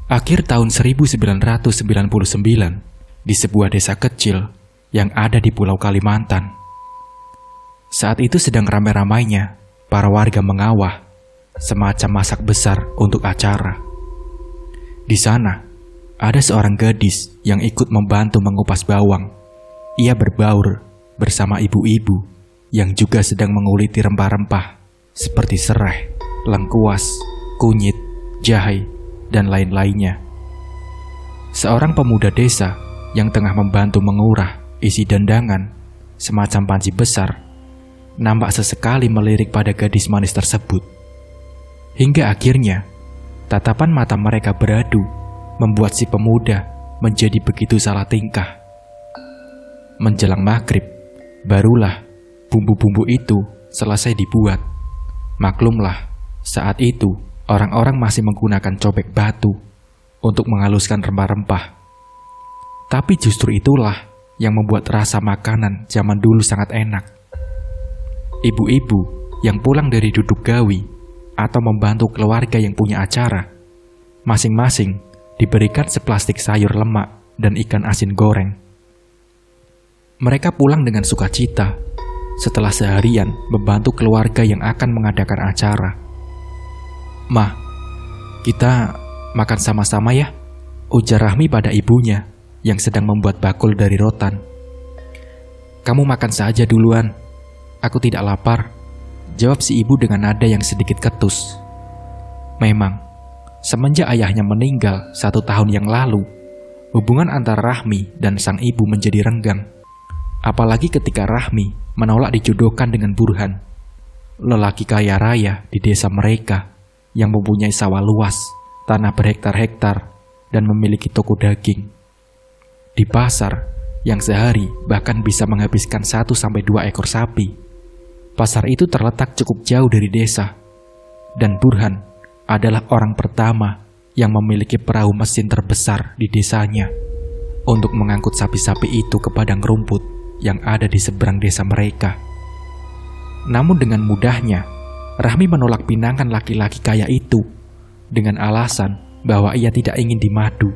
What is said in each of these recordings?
Akhir tahun 1999, di sebuah desa kecil yang ada di Pulau Kalimantan. Saat itu sedang ramai-ramainya para warga mengawah, semacam masak besar untuk acara. Di sana, ada seorang gadis yang ikut membantu mengupas bawang. Ia berbaur bersama ibu-ibu yang juga sedang menguliti rempah-rempah seperti serai, lengkuas, kunyit, jahe, dan lain-lainnya. Seorang pemuda desa yang tengah membantu mengurah isi dandangan semacam panci besar nampak sesekali melirik pada gadis manis tersebut. Hingga akhirnya tatapan mata mereka beradu membuat si pemuda menjadi begitu salah tingkah. Menjelang maghrib, barulah bumbu-bumbu itu selesai dibuat. Maklumlah, saat itu orang-orang masih menggunakan cobek batu untuk menghaluskan rempah-rempah. Tapi justru itulah yang membuat rasa makanan zaman dulu sangat enak. Ibu-ibu yang pulang dari duduk gawi atau membantu keluarga yang punya acara, masing-masing diberikan seplastik sayur lemak dan ikan asin goreng. Mereka pulang dengan sukacita setelah seharian membantu keluarga yang akan mengadakan acara. "Mah, kita makan sama-sama ya," ujar Rahmi pada ibunya yang sedang membuat bakul dari rotan. "Kamu makan saja duluan, aku tidak lapar," jawab si ibu dengan nada yang sedikit ketus. Memang, semenjak ayahnya meninggal 1 tahun yang lalu, hubungan antara Rahmi dan sang ibu menjadi renggang. Apalagi ketika Rahmi menolak dijodohkan dengan Burhan, lelaki kaya raya di desa mereka yang mempunyai sawah luas, tanah berhektar-hektar, dan memiliki toko daging. Di pasar, yang sehari bahkan bisa menghabiskan 1-2 ekor sapi. Pasar itu terletak cukup jauh dari desa, dan Burhan adalah orang pertama yang memiliki perahu mesin terbesar di desanya untuk mengangkut sapi-sapi itu ke padang rumput yang ada di seberang desa mereka. Namun dengan mudahnya, Rahmi menolak pinangan laki-laki kaya itu dengan alasan bahwa ia tidak ingin dimadu.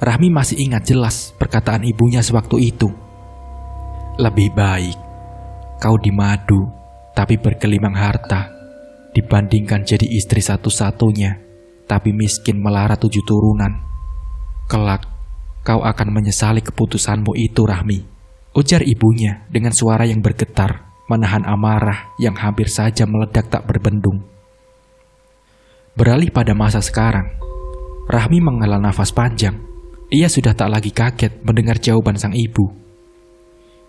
Rahmi masih ingat jelas perkataan ibunya sewaktu itu. "Lebih baik kau dimadu tapi bergelimang harta dibandingkan jadi istri satu-satunya tapi miskin melarat 7 turunan. Kelak kau akan menyesali keputusanmu itu, Rahmi," ujar ibunya dengan suara yang bergetar, menahan amarah yang hampir saja meledak tak berbendung. Beralih pada masa sekarang, Rahmi menghela nafas panjang. Ia sudah tak lagi kaget mendengar jawaban sang ibu.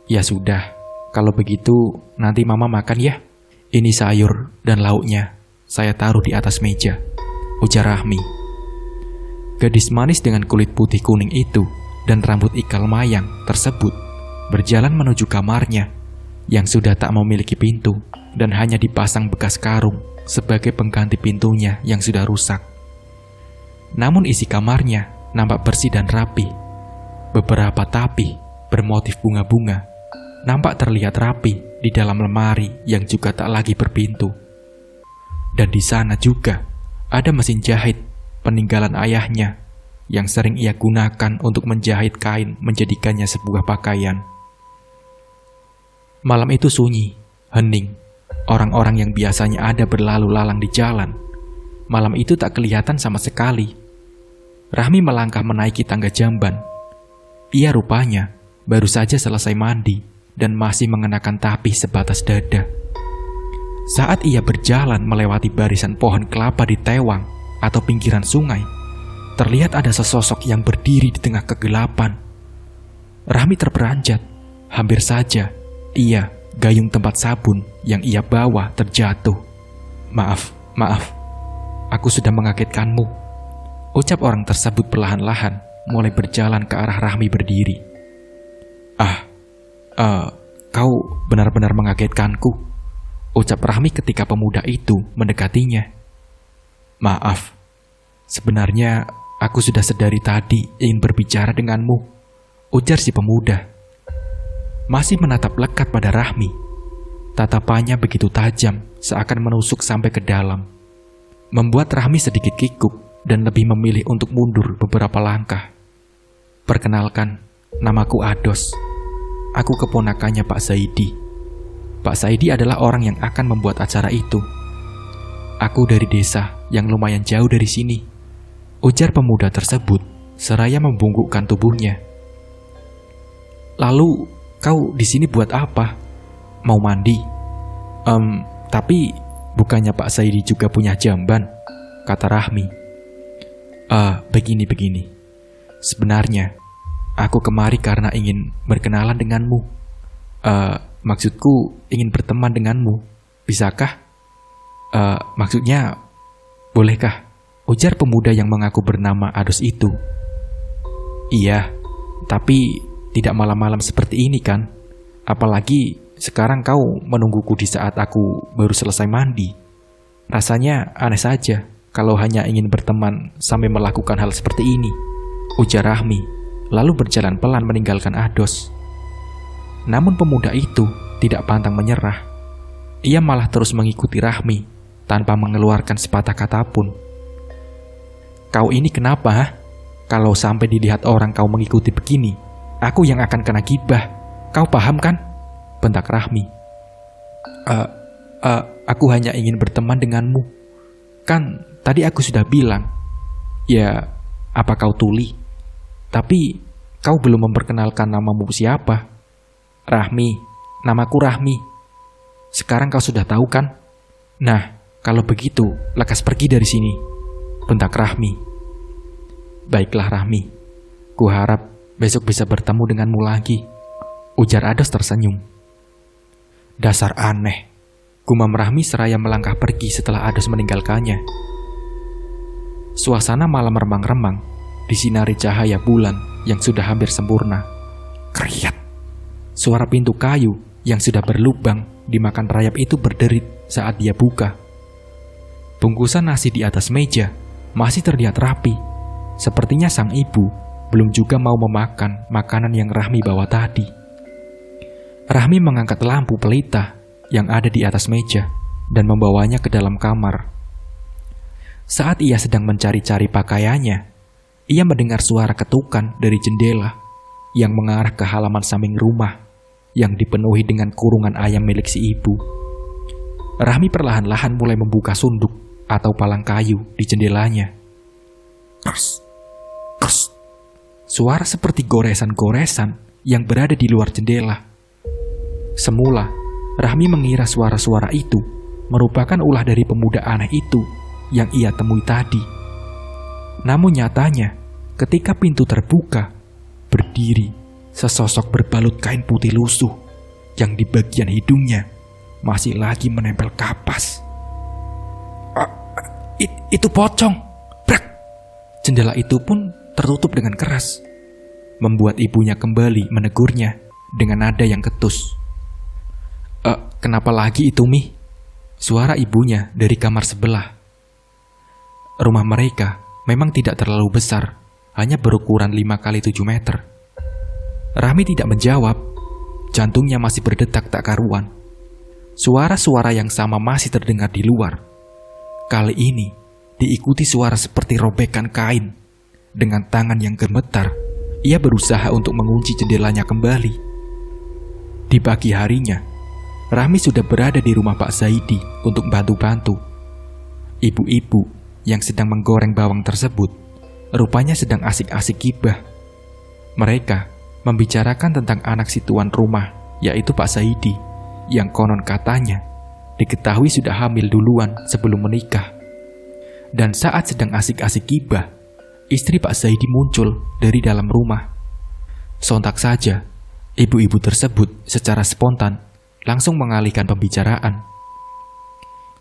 "Ya sudah, kalau begitu nanti mama makan ya. Ini sayur dan lauknya saya taruh di atas meja," ujar Rahmi. Gadis manis dengan kulit putih kuning itu dan rambut ikal mayang tersebut berjalan menuju kamarnya yang sudah tak memiliki pintu dan hanya dipasang bekas karung sebagai pengganti pintunya yang sudah rusak. Namun isi kamarnya nampak bersih dan rapi. Beberapa tapih bermotif bunga-bunga nampak terlihat rapi di dalam lemari yang juga tak lagi berpintu. Dan di sana juga ada mesin jahit peninggalan ayahnya yang sering ia gunakan untuk menjahit kain menjadikannya sebuah pakaian. Malam itu sunyi, hening. Orang-orang yang biasanya ada berlalu lalang di jalan, malam itu tak kelihatan sama sekali. Rahmi melangkah menaiki tangga jamban. Ia rupanya baru saja selesai mandi dan masih mengenakan tapih sebatas dada. Saat ia berjalan melewati barisan pohon kelapa di tewang atau pinggiran sungai, terlihat ada sesosok yang berdiri di tengah kegelapan. Rahmi terperanjat. Hampir saja gayung tempat sabun yang ia bawa terjatuh. Maaf, aku sudah mengagetkanmu," ucap orang tersebut perlahan-lahan mulai berjalan ke arah Rahmi berdiri. Kau benar-benar mengagetkanku," ucap Rahmi ketika pemuda itu mendekatinya. "Maaf, sebenarnya aku sudah sedari tadi ingin berbicara denganmu," ujar si pemuda. Masih menatap lekat pada Rahmi. Tatapannya begitu tajam, seakan menusuk sampai ke dalam. Membuat Rahmi sedikit kikuk dan lebih memilih untuk mundur beberapa langkah. Perkenalkan, namaku Ados. Aku keponakannya Pak Zaidi. Pak Zaidi adalah orang yang akan membuat acara itu. Aku dari desa yang lumayan jauh dari sini, ujar pemuda tersebut seraya membungkukkan tubuhnya. Lalu, kau di sini buat apa? Mau mandi? Tapi bukannya Pak Zaidi juga punya jamban, kata Rahmi. Begini. Sebenarnya, aku kemari karena ingin berkenalan denganmu. Maksudku ingin berteman denganmu. Bisakah? Maksudnya, bolehkah? Ujar pemuda yang mengaku bernama Ados itu. Iya, tapi tidak malam-malam seperti ini kan? Apalagi sekarang kau menungguku di saat aku baru selesai mandi. Rasanya aneh saja kalau hanya ingin berteman sampai melakukan hal seperti ini, ujar Rahmi, lalu berjalan pelan meninggalkan Ados. Namun pemuda itu tidak pantang menyerah. Ia malah terus mengikuti Rahmi tanpa mengeluarkan sepatah kata pun. Kau ini kenapa, ha? Kalau sampai dilihat orang kau mengikuti begini, aku yang akan kena gibah. Kau paham kan? Bentak Rahmi. Aku hanya ingin berteman denganmu. Kan tadi aku sudah bilang. Ya, apa kau tuli? Tapi kau belum memperkenalkan namamu siapa. Rahmi, namaku Rahmi. Sekarang kau sudah tahu kan? Nah, kalau begitu, lekas pergi dari sini, bentak Rahmi. Baiklah Rahmi, kuharap besok bisa bertemu denganmu lagi, ujar Ados tersenyum. Dasar aneh, gumam Rahmi seraya melangkah pergi setelah Ados meninggalkannya. Suasana malam remang-remang, disinari cahaya bulan yang sudah hampir sempurna. Kriat, suara pintu kayu yang sudah berlubang dimakan rayap itu berderit saat dia buka. Bungkusan nasi di atas meja masih terlihat rapi. Sepertinya sang ibu belum juga mau memakan makanan yang Rahmi bawa tadi. Rahmi mengangkat lampu pelita yang ada di atas meja dan membawanya ke dalam kamar. Saat ia sedang mencari-cari pakaiannya, ia mendengar suara ketukan dari jendela yang mengarah ke halaman samping rumah yang dipenuhi dengan kurungan ayam milik si ibu. Rahmi perlahan-lahan mulai membuka sunduk atau palang kayu di jendelanya. Kers, kers. Suara seperti goresan-goresan yang berada di luar jendela. Semula, Rahmi mengira suara-suara itu merupakan ulah dari pemuda aneh itu yang ia temui tadi. Namun nyatanya, ketika pintu terbuka, berdiri sesosok berbalut kain putih lusuh yang di bagian hidungnya masih lagi menempel kapas. Itu pocong. Brak. Jendela itu pun tertutup dengan keras, membuat ibunya kembali menegurnya dengan nada yang ketus. Kenapa lagi itu, Mi? Suara ibunya dari kamar sebelah. Rumah mereka memang tidak terlalu besar, hanya berukuran 5x7 meter. Rahmi tidak menjawab, jantungnya masih berdetak tak karuan. Suara-suara yang sama masih terdengar di luar. Kali ini diikuti suara seperti robekan kain. Dengan tangan yang gemetar, ia berusaha untuk mengunci jendelanya kembali. Di pagi harinya, Rahmi sudah berada di rumah Pak Zaidi untuk bantu-bantu. Ibu-ibu yang sedang menggoreng bawang tersebut rupanya sedang asik-asik gibah. Mereka membicarakan tentang anak si tuan rumah, yaitu Pak Zaidi, yang konon katanya diketahui sudah hamil duluan sebelum menikah. Dan saat sedang asik-asik gibah, istri Pak Zaidi muncul dari dalam rumah. Sontak saja, ibu-ibu tersebut secara spontan langsung mengalihkan pembicaraan.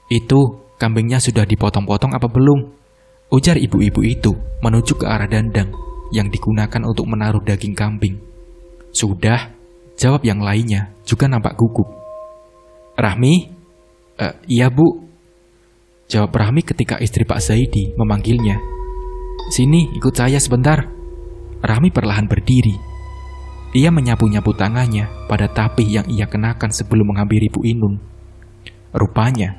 Itu kambingnya sudah dipotong-potong apa belum? Ujar ibu-ibu itu menuju ke arah dandang yang digunakan untuk menaruh daging kambing. Sudah, jawab yang lainnya juga nampak gugup. Rahmi? Iya bu, jawab Rahmi ketika istri Pak Zaidi memanggilnya. Sini, ikut saya sebentar. Rahmi perlahan berdiri. Ia menyapu-nyapu tangannya pada tapih yang ia kenakan sebelum menghampiri Bu Inun. Rupanya,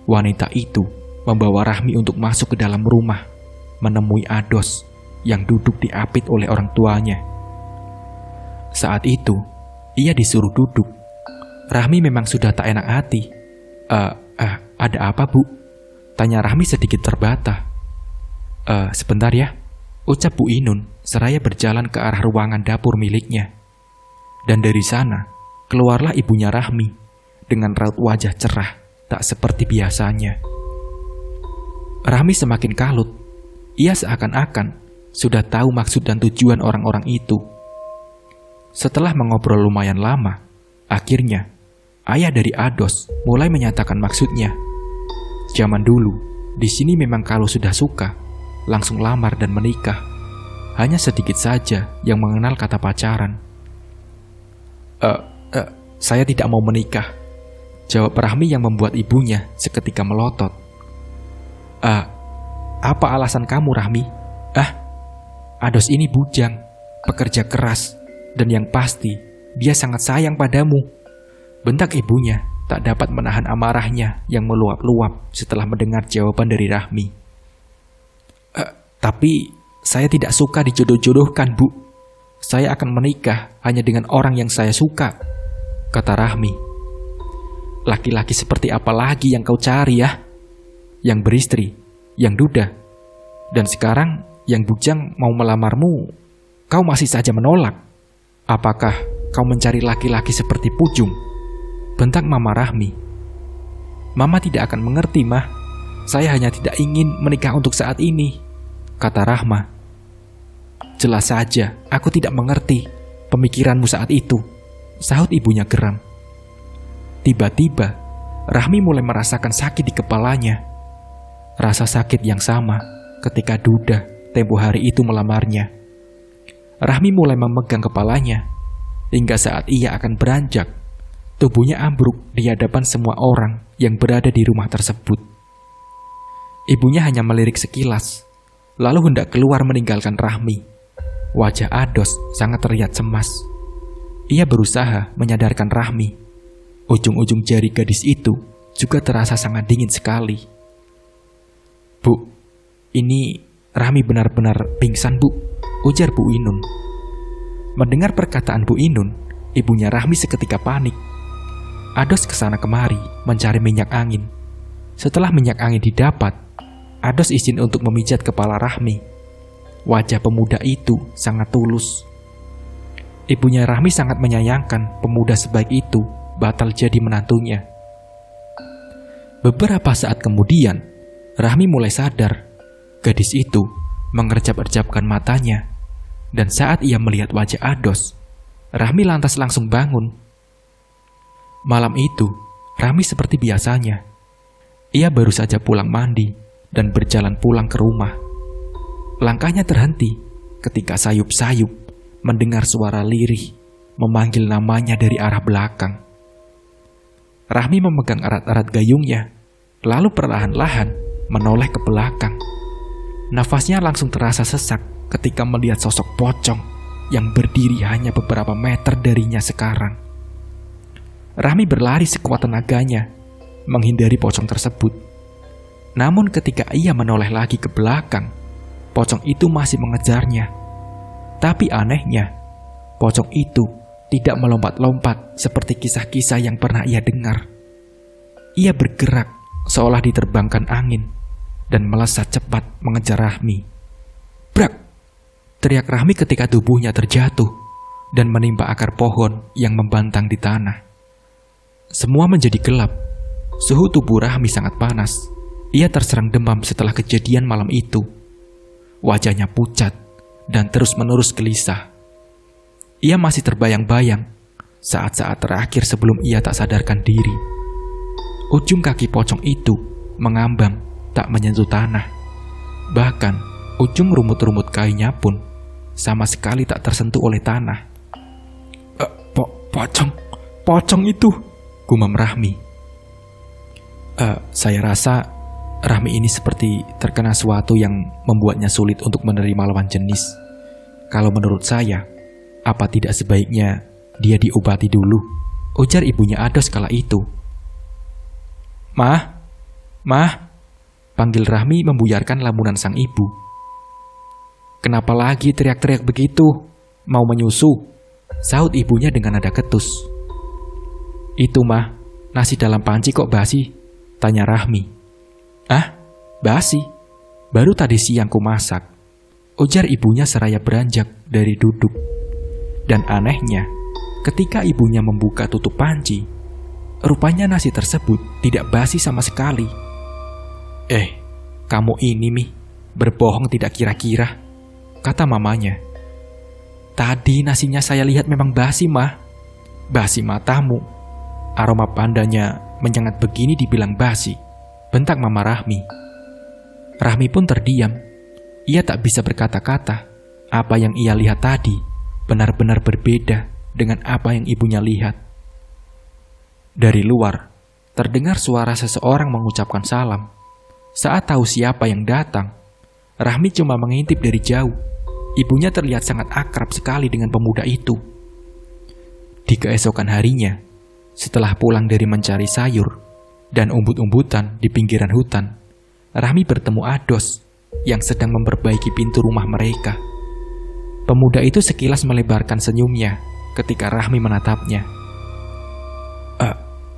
wanita itu membawa Rahmi untuk masuk ke dalam rumah. menemui Ados yang duduk diapit oleh orang tuanya. Saat itu, ia disuruh duduk. Rahmi memang sudah tak enak hati. Ada apa, Bu?" tanya Rahmi sedikit terbata. Sebentar ya," ucap Bu Inun seraya berjalan ke arah ruangan dapur miliknya. Dan dari sana, keluarlah ibunya Rahmi dengan raut wajah cerah tak seperti biasanya. Rahmi semakin kalut. Ia seakan-akan sudah tahu maksud dan tujuan orang-orang itu. Setelah mengobrol lumayan lama, akhirnya ayah dari Ados mulai menyatakan maksudnya. Zaman dulu, di sini memang kalau sudah suka, langsung lamar dan menikah. Hanya sedikit saja yang mengenal kata pacaran. Saya tidak mau menikah," jawab Rahmi yang membuat ibunya seketika melotot. Apa alasan kamu, Rahmi?" Ados ini bujang, pekerja keras, dan yang pasti, dia sangat sayang padamu," bentak ibunya, tak dapat menahan amarahnya yang meluap-luap setelah mendengar jawaban dari Rahmi. Tapi saya tidak suka dijodoh-jodohkan, Bu. Saya akan menikah hanya dengan orang yang saya suka," kata Rahmi. "Laki-laki seperti apa lagi yang kau cari ya? Yang beristri, yang duda, dan sekarang yang bujang mau melamarmu, kau masih saja menolak. Apakah kau mencari laki-laki seperti Pujung?" bentak Mama Rahmi. "Mama tidak akan mengerti, Mah. Saya hanya tidak ingin menikah untuk saat ini," kata Rahma. "Jelas saja, aku tidak mengerti pemikiranmu saat itu," sahut ibunya geram. Tiba-tiba, Rahmi mulai merasakan sakit di kepalanya. Rasa sakit yang sama ketika Duda tempo hari itu melamarnya. Rahmi mulai memegang kepalanya, hingga saat ia akan beranjak, tubuhnya ambruk di hadapan semua orang yang berada di rumah tersebut. Ibunya hanya melirik sekilas, lalu hendak keluar meninggalkan Rahmi. Wajah Ados sangat terlihat cemas. Ia berusaha menyadarkan Rahmi. Ujung-ujung jari gadis itu juga terasa sangat dingin sekali. "Bu, ini Rahmi benar-benar pingsan, Bu," ujar Bu Inun. Mendengar perkataan Bu Inun, ibunya Rahmi seketika panik. Ados kesana kemari mencari minyak angin. Setelah minyak angin didapat, Ados izin untuk memijat kepala Rahmi. Wajah pemuda itu sangat tulus. Ibunya Rahmi sangat menyayangkan pemuda sebaik itu batal jadi menantunya. Beberapa saat kemudian, Rahmi mulai sadar. Gadis itu mengerjap-erjapkan matanya, dan saat ia melihat wajah Ados, Rahmi lantas langsung bangun. Malam itu, Rahmi seperti biasanya. Ia baru saja pulang mandi dan berjalan pulang ke rumah. Langkahnya terhenti ketika sayup-sayup mendengar suara lirih memanggil namanya dari arah belakang. Rahmi memegang erat-erat gayungnya, lalu perlahan-lahan menoleh ke belakang. Nafasnya langsung terasa sesak ketika melihat sosok pocong yang berdiri hanya beberapa meter darinya sekarang. Rahmi berlari sekuat tenaganya, menghindari pocong tersebut. Namun ketika ia menoleh lagi ke belakang, pocong itu masih mengejarnya. Tapi anehnya, pocong itu tidak melompat-lompat seperti kisah-kisah yang pernah ia dengar. Ia bergerak seolah diterbangkan angin dan melesat cepat mengejar Rahmi. "Brak!" teriak Rahmi ketika tubuhnya terjatuh dan menimpa akar pohon yang membantang di tanah. Semua menjadi gelap. Suhu tubuh Rahmi sangat panas. Ia terserang demam setelah kejadian malam itu. Wajahnya pucat dan terus-menerus gelisah. Ia masih terbayang-bayang saat-saat terakhir sebelum ia tak sadarkan diri. Ujung kaki pocong itu mengambang tak menyentuh tanah. Bahkan ujung rumut-rumut kayunya pun sama sekali tak tersentuh oleh tanah. Pocong itu," gumam Rahmi. Saya rasa Rahmi ini seperti terkena sesuatu yang membuatnya sulit untuk menerima lawan jenis. Kalau menurut saya, apa tidak sebaiknya dia diobati dulu?" ujar ibunya Ados kala itu. Mah, panggil Rahmi membuyarkan lamunan sang ibu. kenapa lagi teriak-teriak begitu? Mau menyusu? Sahut ibunya dengan nada ketus. Itu mah, nasi dalam panci kok basi? Tanya Rahmi. Ah, basi? Baru tadi siang ku masak, ujar ibunya seraya beranjak dari duduk. Dan anehnya, ketika ibunya membuka tutup panci, rupanya nasi tersebut tidak basi sama sekali. Kamu ini Mi, berbohong tidak kira-kira, kata mamanya. Tadi nasinya saya lihat memang basi, Mah. Basi matamu. Aroma pandanya menyengat begini dibilang basi, bentak Mama Rahmi. Rahmi pun terdiam. Ia tak bisa berkata-kata. Apa yang ia lihat tadi benar-benar berbeda dengan apa yang ibunya lihat. Dari luar, terdengar suara seseorang mengucapkan salam. Saat tahu siapa yang datang, Rahmi cuma mengintip dari jauh. Ibunya terlihat sangat akrab sekali dengan pemuda itu. Di keesokan harinya, setelah pulang dari mencari sayur dan umbut-umbutan di pinggiran hutan, Rahmi bertemu Ados yang sedang memperbaiki pintu rumah mereka. Pemuda itu sekilas melebarkan senyumnya ketika Rahmi menatapnya.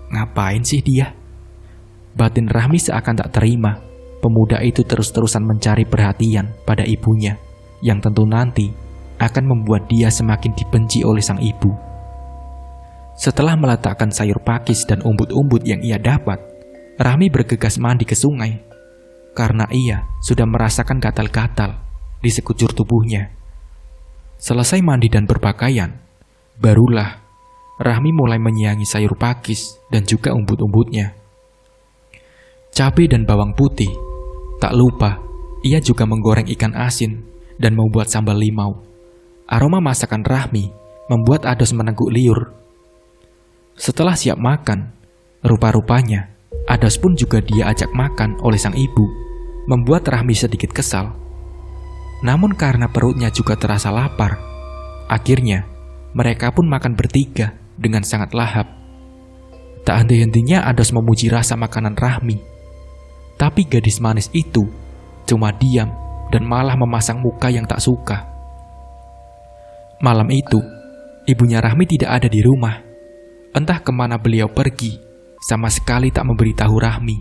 Ngapain sih dia? Batin Rahmi seakan tak terima. Pemuda itu terus-terusan mencari perhatian pada ibunya, yang tentu nanti akan membuat dia semakin dibenci oleh sang ibu. Setelah meletakkan sayur pakis dan umbut-umbut yang ia dapat, Rahmi bergegas mandi ke sungai, karena ia sudah merasakan gatal-gatal di sekujur tubuhnya. Selesai mandi dan berpakaian, barulah Rahmi mulai menyiangi sayur pakis dan juga umbut-umbutnya. Cabai dan bawang putih, tak lupa ia juga menggoreng ikan asin dan membuat sambal limau. Aroma masakan Rahmi membuat Ados meneguk liur. Setelah siap makan, rupa-rupanya Ados pun juga dia ajak makan oleh sang ibu, membuat Rahmi sedikit kesal. Namun karena perutnya juga terasa lapar, akhirnya mereka pun makan bertiga dengan sangat lahap. Tak henti-hentinya Ados memuji rasa makanan Rahmi. Tapi gadis manis itu cuma diam dan malah memasang muka yang tak suka. Malam itu, ibunya Rahmi tidak ada di rumah. Entah kemana beliau pergi, sama sekali tak memberitahu Rahmi.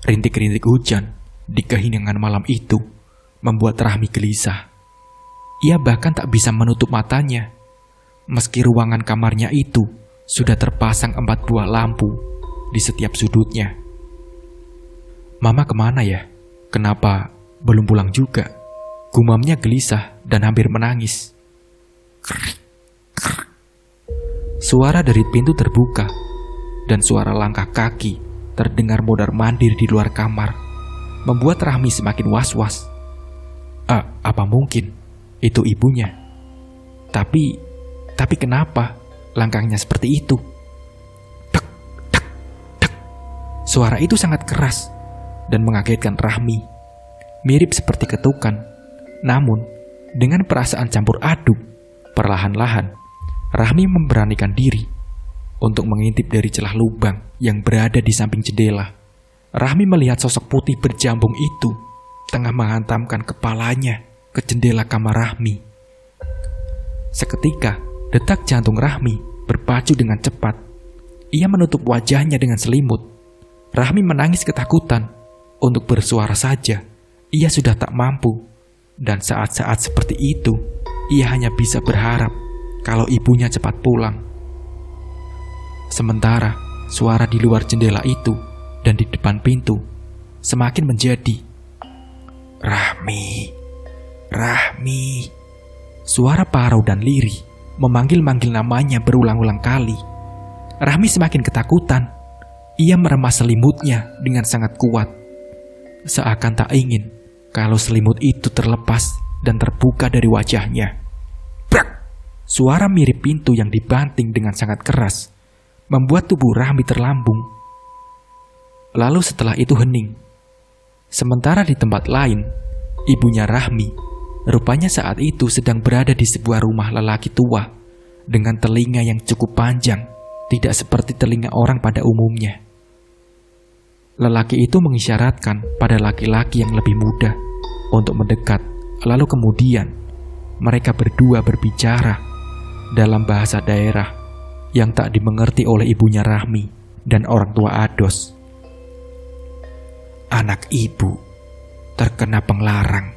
Rintik-rintik hujan di keheningan malam itu membuat Rahmi gelisah. Ia bahkan tak bisa menutup matanya, meski ruangan kamarnya itu sudah terpasang 4 buah lampu di setiap sudutnya. Mama kemana ya? Kenapa belum pulang juga? Gumamnya gelisah dan hampir menangis. Suara dari pintu terbuka dan suara langkah kaki terdengar mondar-mandir di luar kamar, membuat Rahmi semakin was-was. Apa mungkin itu ibunya? Tapi kenapa langkahnya seperti itu? Tek, tek, tek. Suara itu sangat keras dan mengagetkan Rahmi. Mirip seperti ketukan. Namun, dengan perasaan campur aduk, perlahan-lahan, Rahmi memberanikan diri untuk mengintip dari celah lubang yang berada di samping jendela. Rahmi melihat sosok putih berjambung itu tengah menghantamkan kepalanya ke jendela kamar Rahmi. Seketika, detak jantung Rahmi berpacu dengan cepat. Ia menutup wajahnya dengan selimut. Rahmi menangis ketakutan. Untuk bersuara saja, ia sudah tak mampu. Dan saat-saat seperti itu, ia hanya bisa berharap kalau ibunya cepat pulang. Sementara, suara di luar jendela itu dan di depan pintu semakin menjadi. Rahmi, Rahmi. Suara parau dan lirih memanggil-manggil namanya berulang-ulang kali. Rahmi semakin ketakutan. Ia meremas selimutnya dengan sangat kuat. Seakan tak ingin kalau selimut itu terlepas dan terbuka dari wajahnya. Brak! Suara mirip pintu yang dibanting dengan sangat keras membuat tubuh Rahmi terlambung. Lalu setelah itu hening. Sementara di tempat lain, ibunya Rahmi rupanya saat itu sedang berada di sebuah rumah lelaki tua dengan telinga yang cukup panjang, tidak seperti telinga orang pada umumnya. Lelaki itu mengisyaratkan pada laki-laki yang lebih muda untuk mendekat Lalu kemudian mereka berdua berbicara dalam bahasa daerah yang tak dimengerti oleh ibunya Rahmi dan orang tua Ados. Anak ibu terkena penglarang,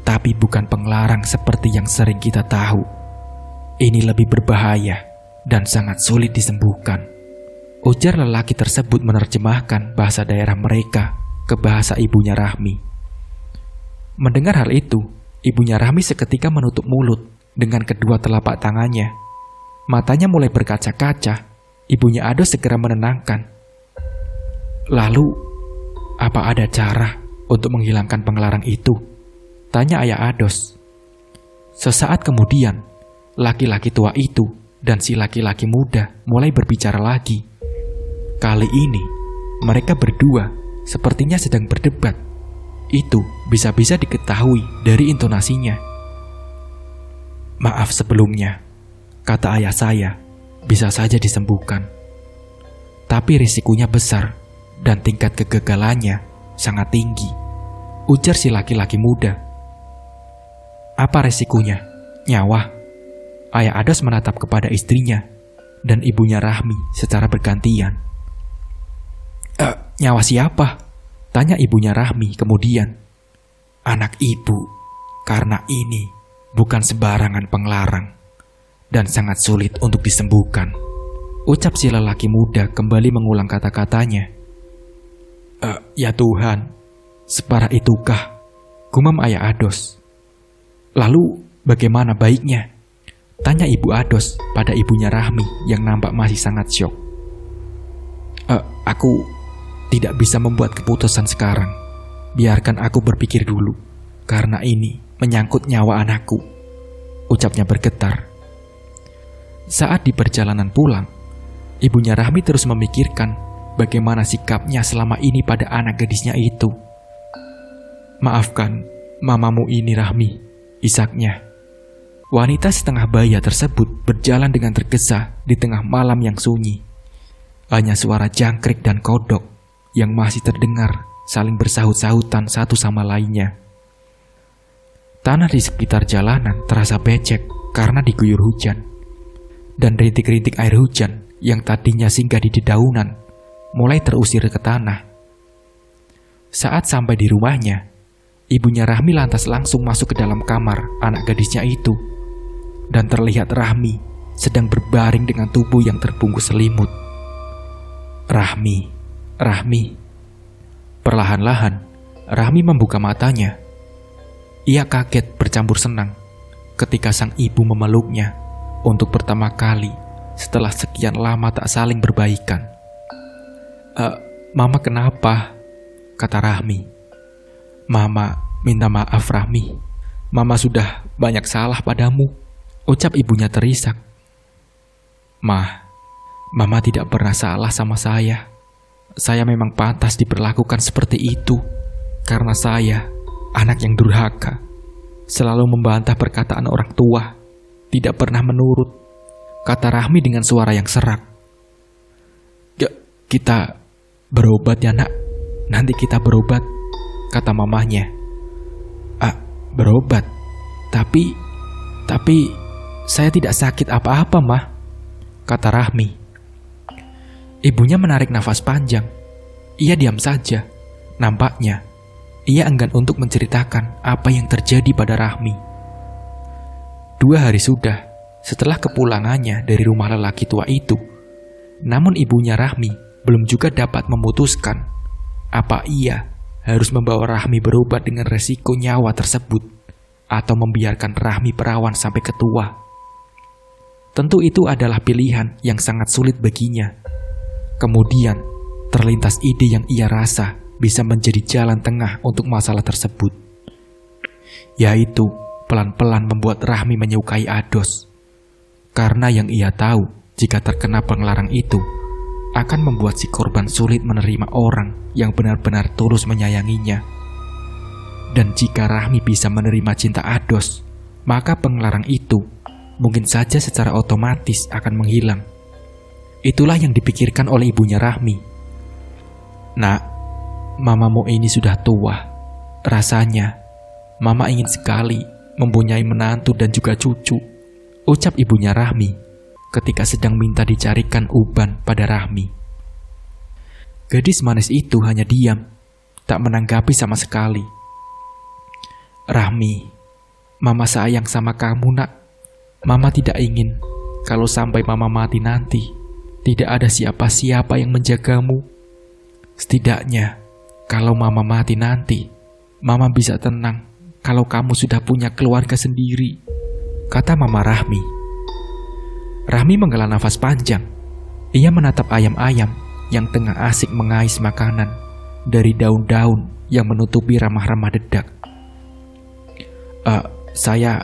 tapi bukan penglarang seperti yang sering kita tahu. Ini lebih berbahaya dan sangat sulit disembuhkan, ujar lelaki tersebut menerjemahkan bahasa daerah mereka ke bahasa ibunya Rahmi. Mendengar hal itu, ibunya Rahmi seketika menutup mulut dengan kedua telapak tangannya. Matanya mulai berkaca-kaca. Ibunya Ados segera menenangkan. Lalu, apa ada cara untuk menghilangkan penglarang itu? Tanya ayah Ados. Sesaat kemudian, laki-laki tua itu dan si laki-laki muda mulai berbicara lagi. Kali ini, mereka berdua sepertinya sedang berdebat. Itu bisa-bisa diketahui dari intonasinya. Maaf sebelumnya, kata ayah saya, bisa saja disembuhkan. Tapi risikonya besar dan tingkat kegagalannya sangat tinggi, ujar si laki-laki muda. Apa risikonya? Nyawa? Ayah Ados menatap kepada istrinya dan ibunya Rahmi secara bergantian. Nyawa siapa? Tanya ibunya Rahmi kemudian. Anak ibu, karena ini bukan sembarangan penglarang dan sangat sulit untuk disembuhkan, ucap si lelaki muda kembali mengulang kata-katanya. Ya Tuhan, separah itukah? Gumam ayah Ados. Lalu bagaimana baiknya? Tanya ibu Ados pada ibunya Rahmi yang nampak masih sangat syok. Aku tidak bisa membuat keputusan sekarang. Biarkan aku berpikir dulu, karena ini menyangkut nyawa anakku, ucapnya bergetar. Saat di perjalanan pulang, ibunya Rahmi terus memikirkan bagaimana sikapnya selama ini pada anak gadisnya itu. Maafkan mamamu ini Rahmi, isaknya. Wanita setengah baya tersebut berjalan dengan tergesa di tengah malam yang sunyi. Hanya suara jangkrik dan kodok yang masih terdengar saling bersahut-sahutan satu sama lainnya. Tanah di sekitar jalanan terasa becek karena diguyur hujan. Dan rintik-rintik air hujan yang tadinya singgah di dedaunan mulai terusir ke tanah. Saat sampai di rumahnya, ibunya Rahmi lantas langsung masuk ke dalam kamar anak gadisnya itu. Dan terlihat Rahmi sedang berbaring dengan tubuh yang terbungkus selimut. Rahmi. Perlahan-lahan, Rahmi membuka matanya. Ia kaget bercampur senang ketika sang ibu memeluknya untuk pertama kali setelah sekian lama tak saling berbaikan. Mama kenapa? Kata Rahmi. Mama minta maaf Rahmi. Mama sudah banyak salah padamu, ucap ibunya terisak. Mama tidak pernah salah sama saya. Saya memang pantas diperlakukan seperti itu karena saya anak yang durhaka, selalu membantah perkataan orang tua, tidak pernah menurut, kata Rahmi dengan suara yang serak. Kita berobat ya nak, nanti kita berobat, kata mamahnya. Berobat? Tapi saya tidak sakit apa-apa mah, kata Rahmi. Ibunya menarik nafas panjang. Ia diam saja. Nampaknya ia enggan untuk menceritakan apa yang terjadi pada Rahmi. 2 hari sudah setelah kepulangannya dari rumah lelaki tua itu. Namun ibunya Rahmi belum juga dapat memutuskan apa ia harus membawa Rahmi berobat dengan resiko nyawa tersebut atau membiarkan Rahmi perawan sampai ketua. Tentu itu adalah pilihan yang sangat sulit baginya. Kemudian terlintas ide yang ia rasa bisa menjadi jalan tengah untuk masalah tersebut, yaitu pelan-pelan membuat Rahmi menyukai Ados. Karena yang ia tahu, jika terkena penglarang itu akan membuat si korban sulit menerima orang yang benar-benar tulus menyayanginya. Dan jika Rahmi bisa menerima cinta Ados, maka penglarang itu mungkin saja secara otomatis akan menghilang. Itulah yang dipikirkan oleh ibunya Rahmi. Nak, mamamu ini sudah tua. Rasanya Mama ingin sekali mempunyai menantu dan juga cucu, ucap ibunya Rahmi ketika sedang minta dicarikan uban pada Rahmi. Gadis manis itu hanya diam, tak menanggapi sama sekali. Rahmi, Mama sayang sama kamu nak. Mama tidak ingin kalau sampai Mama mati nanti, tidak ada siapa-siapa yang menjagamu. Setidaknya, kalau Mama mati nanti, Mama bisa tenang kalau kamu sudah punya keluarga sendiri, kata Mama Rahmi. Rahmi menghela nafas panjang. Ia menatap ayam-ayam yang tengah asik mengais makanan dari daun-daun yang menutupi ramah-ramah dedak. Saya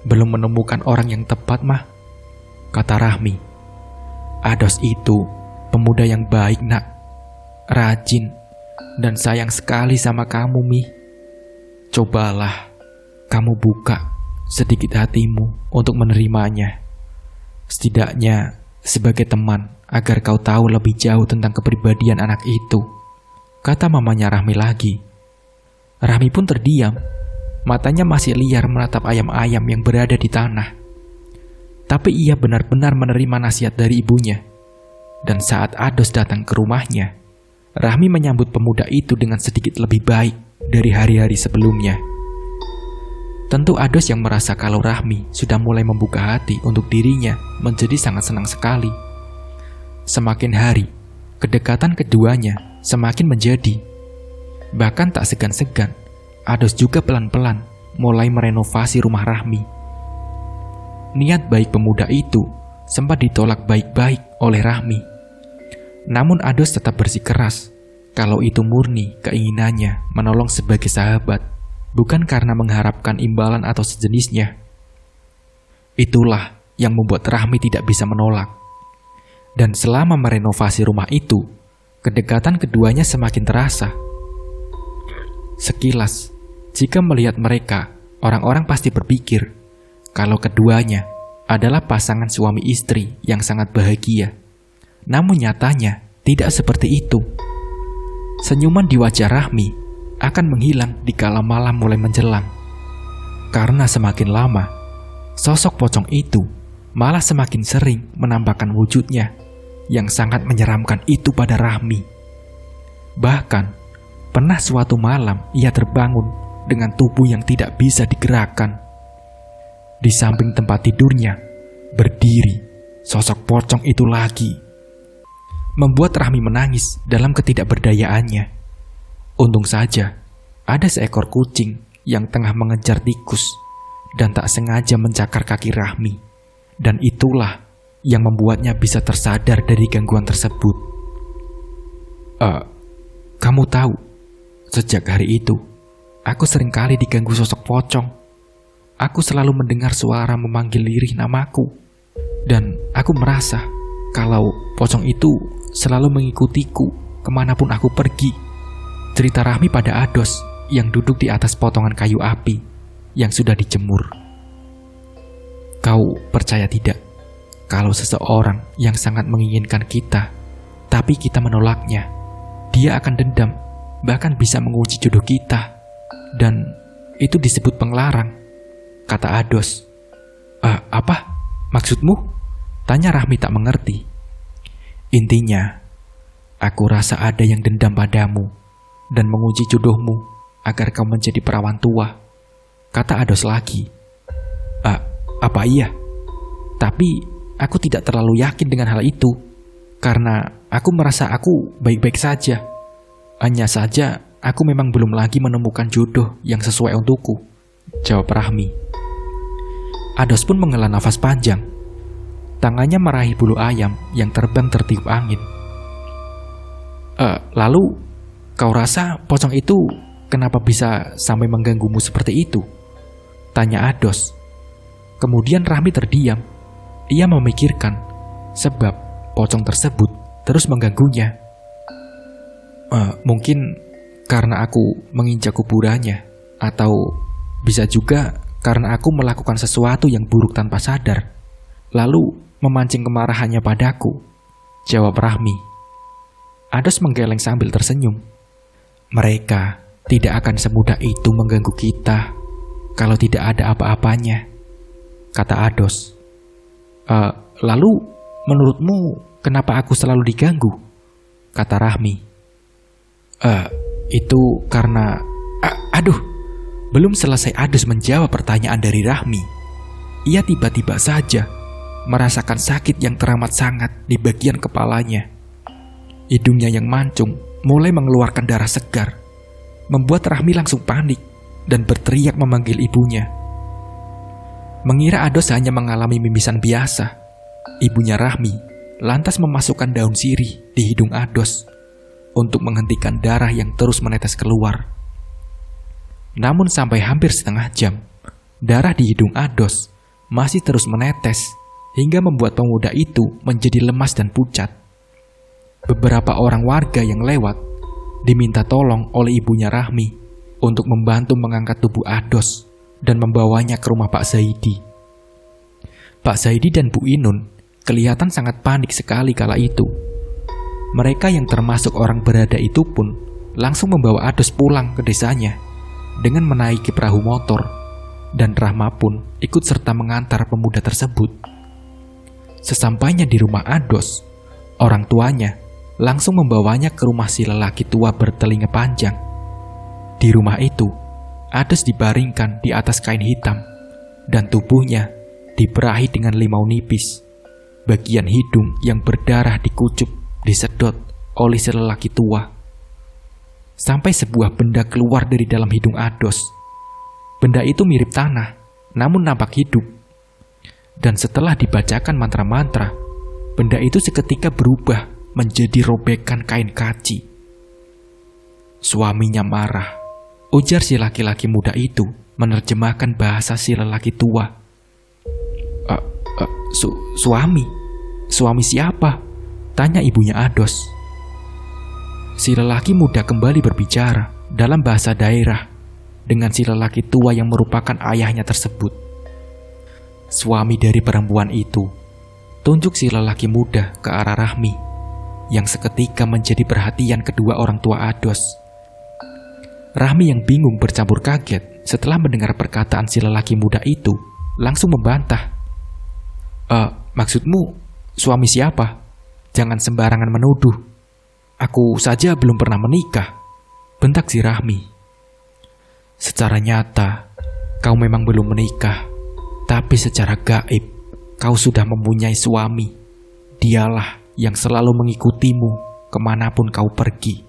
belum menemukan orang yang tepat, Mah, kata Rahmi. Ados itu pemuda yang baik, nak, rajin, dan sayang sekali sama kamu, Mi. Cobalah kamu buka sedikit hatimu untuk menerimanya. Setidaknya sebagai teman agar kau tahu lebih jauh tentang kepribadian anak itu, kata mamanya Rahmi lagi. Rahmi pun terdiam, matanya masih liar menatap ayam-ayam yang berada di tanah. Tapi ia benar-benar menerima nasihat dari ibunya. Dan saat Ados datang ke rumahnya, Rahmi menyambut pemuda itu dengan sedikit lebih baik dari hari-hari sebelumnya. Tentu Ados yang merasa kalau Rahmi sudah mulai membuka hati untuk dirinya menjadi sangat senang sekali. Semakin hari, kedekatan keduanya semakin menjadi. Bahkan tak segan-segan, Ados juga pelan-pelan mulai merenovasi rumah Rahmi. Niat baik pemuda itu sempat ditolak baik-baik oleh Rahmi. Namun Ados tetap bersikeras kalau itu murni keinginannya menolong sebagai sahabat, bukan karena mengharapkan imbalan atau sejenisnya. Itulah yang membuat Rahmi tidak bisa menolak. Dan selama merenovasi rumah itu, kedekatan keduanya semakin terasa. Sekilas, jika melihat mereka, orang-orang pasti berpikir kalau keduanya adalah pasangan suami istri yang sangat bahagia. Namun nyatanya tidak seperti itu. Senyuman di wajah Rahmi akan menghilang dikala malam mulai menjelang. Karena semakin lama, sosok pocong itu malah semakin sering menampakkan wujudnya yang sangat menyeramkan itu pada Rahmi. Bahkan, pernah suatu malam ia terbangun dengan tubuh yang tidak bisa digerakkan. Di samping tempat tidurnya, berdiri sosok pocong itu lagi. Membuat Rahmi menangis dalam ketidakberdayaannya. Untung saja, ada seekor kucing yang tengah mengejar tikus dan tak sengaja mencakar kaki Rahmi. Dan itulah yang membuatnya bisa tersadar dari gangguan tersebut. Kamu tahu, sejak hari itu, aku seringkali diganggu sosok pocong. Aku selalu mendengar suara memanggil lirih namaku. Dan aku merasa kalau pocong itu selalu mengikutiku kemanapun aku pergi. Cerita Rahmi pada Ados yang duduk di atas potongan kayu api yang sudah dijemur. Kau percaya tidak? Kalau seseorang yang sangat menginginkan kita, tapi kita menolaknya, dia akan dendam, bahkan bisa menguji jodoh kita. Dan itu disebut penglarang, kata Ados. Apa? Maksudmu? Tanya Rahmi tak mengerti. Intinya, aku rasa ada yang dendam padamu dan menguji jodohmu agar kau menjadi perawan tua, kata Ados lagi. Apa iya? Tapi aku tidak terlalu yakin dengan hal itu, karena aku merasa aku baik-baik saja. Hanya saja, aku memang belum lagi menemukan jodoh yang sesuai untukku, jawab Rahmi. Ados pun menghela nafas panjang. Tangannya meraih bulu ayam yang terbang tertiup angin. Lalu, kau rasa pocong itu kenapa bisa sampai mengganggumu seperti itu? Tanya Ados. Kemudian Rahmi terdiam. Ia memikirkan sebab pocong tersebut terus mengganggunya. Mungkin karena aku menginjak kuburannya, atau bisa juga karena aku melakukan sesuatu yang buruk tanpa sadar, lalu memancing kemarahannya padaku, jawab Rahmi. Ados menggeleng sambil tersenyum. Mereka tidak akan semudah itu mengganggu kita, kalau tidak ada apa-apanya, kata Ados. Lalu menurutmu kenapa aku selalu diganggu? Kata Rahmi. Itu karena... Aduh, belum selesai Ados menjawab pertanyaan dari Rahmi, ia tiba-tiba saja merasakan sakit yang teramat sangat di bagian kepalanya. Hidungnya yang mancung mulai mengeluarkan darah segar, membuat Rahmi langsung panik dan berteriak memanggil ibunya. Mengira Ados hanya mengalami mimisan biasa, ibunya Rahmi lantas memasukkan daun sirih di hidung Ados untuk menghentikan darah yang terus menetes keluar. Namun sampai hampir setengah jam, darah di hidung Ados masih terus menetes hingga membuat pemuda itu menjadi lemas dan pucat. Beberapa orang warga yang lewat diminta tolong oleh ibunya Rahmi untuk membantu mengangkat tubuh Ados dan membawanya ke rumah Pak Zaidi. Pak Zaidi dan Bu Inun kelihatan sangat panik sekali kala itu. Mereka yang termasuk orang berada itu pun langsung membawa Ados pulang ke desanya dengan menaiki perahu motor, dan Rahma pun ikut serta mengantar pemuda tersebut. Sesampainya di rumah Ados, orang tuanya langsung membawanya ke rumah si lelaki tua bertelinga panjang. Di rumah itu, Ados dibaringkan di atas kain hitam dan tubuhnya diperahi dengan limau nipis. Bagian hidung yang berdarah dikucup, disedot oleh si lelaki tua. Sampai sebuah benda keluar dari dalam hidung Ados. Benda itu mirip tanah, namun nampak hidup. Dan setelah dibacakan mantra-mantra, benda itu seketika berubah menjadi robekan kain kaci. Suaminya marah, ujar si laki-laki muda itu menerjemahkan bahasa si lelaki tua. Suami siapa? Tanya ibunya Ados. Si lelaki muda kembali berbicara dalam bahasa daerah dengan si lelaki tua yang merupakan ayahnya tersebut. Suami dari perempuan itu tunjuk si lelaki muda ke arah Rahmi, yang seketika menjadi perhatian kedua orang tua Ados. Rahmi yang bingung bercampur kaget setelah mendengar perkataan si lelaki muda itu langsung membantah. Maksudmu suami siapa? Jangan sembarangan menuduh. Aku saja belum pernah menikah, bentak si Rahmi. Secara nyata, kau memang belum menikah, tapi secara gaib, kau sudah mempunyai suami. Dialah yang selalu mengikutimu kemanapun kau pergi.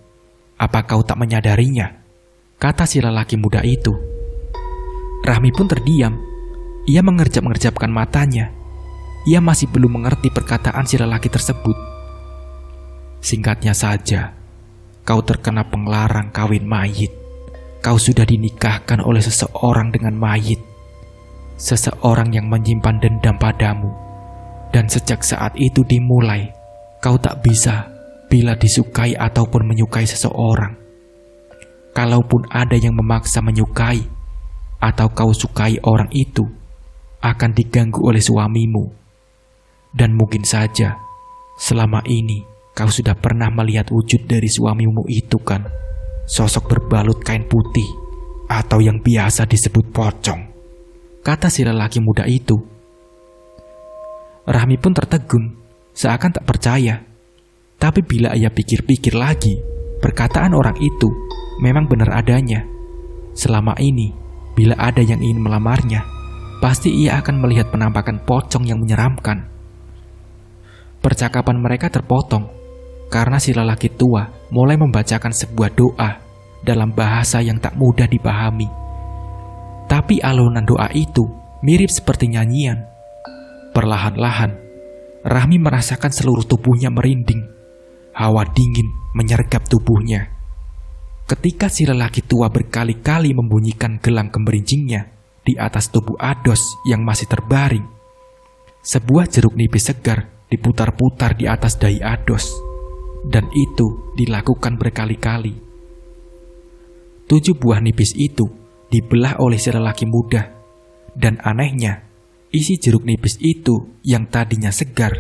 Apa kau tak menyadarinya? Kata si lelaki muda itu. Rahmi pun terdiam. Ia mengerjap-ngerjapkan matanya. Ia masih belum mengerti perkataan si lelaki tersebut. Singkatnya saja, kau terkena penglarang kawin mayit. Kau sudah dinikahkan oleh seseorang dengan mayit. Seseorang yang menyimpan dendam padamu. Dan sejak saat itu dimulai, kau tak bisa bila disukai ataupun menyukai seseorang. Kalaupun ada yang memaksa menyukai, atau kau sukai orang itu, akan diganggu oleh suamimu. Dan mungkin saja, selama ini kau sudah pernah melihat wujud dari suamimu itu kan? Sosok berbalut kain putih, atau yang biasa disebut pocong, kata si lelaki muda itu. Rahmi pun tertegun, seakan tak percaya. Tapi bila ia pikir-pikir lagi, perkataan orang itu memang benar adanya. Selama ini, bila ada yang ingin melamarnya, pasti ia akan melihat penampakan pocong yang menyeramkan. Percakapan mereka terpotong karena si lelaki tua mulai membacakan sebuah doa dalam bahasa yang tak mudah dipahami. Tapi alunan doa itu mirip seperti nyanyian. Perlahan-lahan, Rahmi merasakan seluruh tubuhnya merinding. Hawa dingin menyergap tubuhnya. Ketika si lelaki tua berkali-kali membunyikan gelang kemberincingnya di atas tubuh Ados yang masih terbaring, sebuah jeruk nipis segar diputar-putar di atas dahi Ados, dan itu dilakukan berkali-kali. 7 buah nipis itu dibelah oleh si lelaki muda, dan anehnya, isi jeruk nipis itu yang tadinya segar,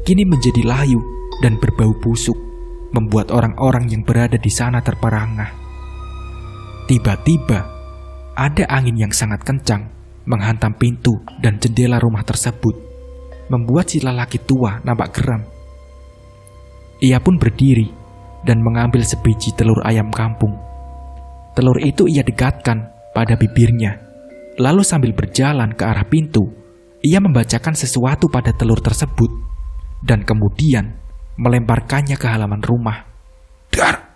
kini menjadi layu dan berbau busuk, membuat orang-orang yang berada di sana terperangah. Tiba-tiba, ada angin yang sangat kencang menghantam pintu dan jendela rumah tersebut, membuat si lelaki tua nampak geram. Ia pun berdiri dan mengambil sebiji telur ayam kampung. Telur itu ia dekatkan pada bibirnya, lalu sambil berjalan ke arah pintu, ia membacakan sesuatu pada telur tersebut dan kemudian melemparkannya ke halaman rumah. Dar!